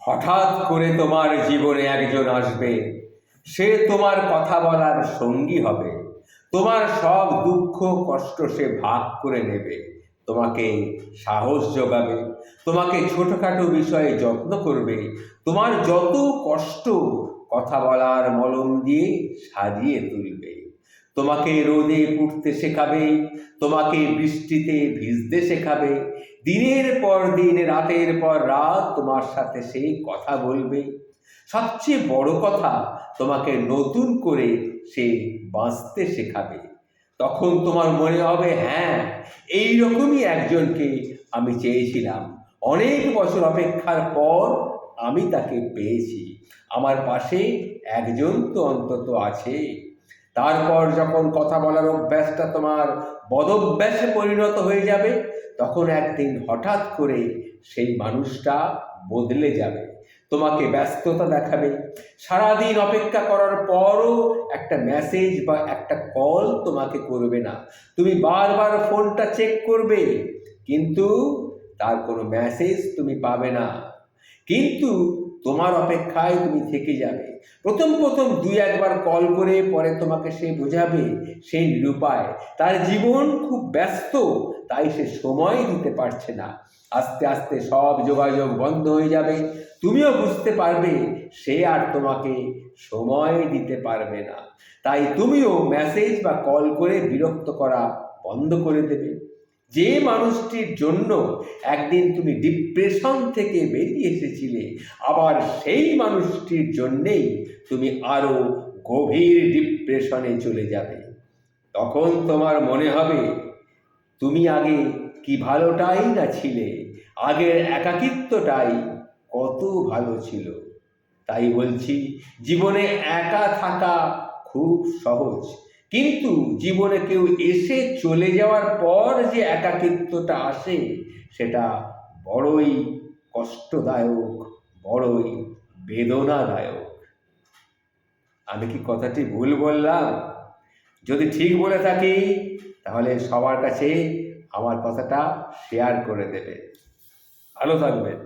হঠাৎ করে তোমার জীবনে একজন আসবে, সে তোমার কথা বলার সঙ্গী হবে। তোমার সব দুঃখ কষ্ট সে ভাগ করে নেবে, তোমাকে সাহস যোগাবে, তোমাকে ছোটখাটো বিষয়ে যত্ন করবে, তোমার যত কষ্ট কথা বলার মলম দিয়ে সাজিয়ে তুলবে। তোমাকে রোদে পুড়তে শেখাবে, তোমাকে বৃষ্টিতে ভিজতে শেখাবে, দিনের পর দিন রাতের পর রাত তোমার সাথে সে কথা বলবে। সবচেয়ে বড় কথা, তোমাকে নতুন করে সে বাঁচতে শেখাবে। তখন তোমার মনে হবে, হ্যাঁ, এই রকমই একজনকে আমি চেয়েছিলাম। অনেক বছর অপেক্ষার পর আমি তাকে পেয়েছি। আমার পাশে একজন তো অন্তত আছে। তারপর যখন কথা বলার অভ্যাসটা তোমার বদভ্যাসে পরিণত হয়ে যাবে, তখন একদিন হঠাৎ করে সেই মানুষটা বদলে যাবে, তোমাকে ব্যস্ততা দেখাবে। সারাদিন অপেক্ষা করার পরও একটা মেসেজ বা একটা কল তোমাকে করবে না। তুমি বারবার ফোনটা চেক করবে, কিন্তু তার কোনো মেসেজ তুমি পাবে না। কিন্তু তোমার অপেক্ষায় তুমি থেকে যাবে। প্রথম প্রথম দুই একবার কল করে পরে তোমাকে সে বোঝাবে সে নিরুপায়, তার জীবন খুব ব্যস্ত, তাই সে সময় দিতে পারছে না। আস্তে আস্তে সব যোগাযোগ বন্ধ হয়ে যাবে, তুমিও বুঝতে পারবে সে আর তোমাকে সময় দিতে পারবে না। তাই তুমিও মেসেজ বা কল করে বিরক্ত করা বন্ধ করে দেবে। যে মানুষটির জন্য একদিন তুমি ডিপ্রেশন থেকে বেরিয়ে এসেছিলে, আবার সেই মানুষটির জন্যেই তুমি আরো গভীর ডিপ্রেশনে চলে যাবে। তখন তোমার মনে হবে, তুমি আগে কি ভালোটাই না ছিলে, আগের একাকিত্বটাই কত ভালো ছিল। তাই বলছি, জীবনে একা থাকা খুব সহজ, কিন্তু জীবনে কেউ এসে চলে যাওয়ার পর যে একাকিত্বটা আসে, সেটা বড়ই কষ্টদায়ক, বড়ই বেদনাদায়ক। আমি কি কথাটি ভুল বললাম? যদি ঠিক বলে থাকি, তাহলে সবার কাছে আমার কথাটা শেয়ার করে দেবে। ভালো থাকবেন।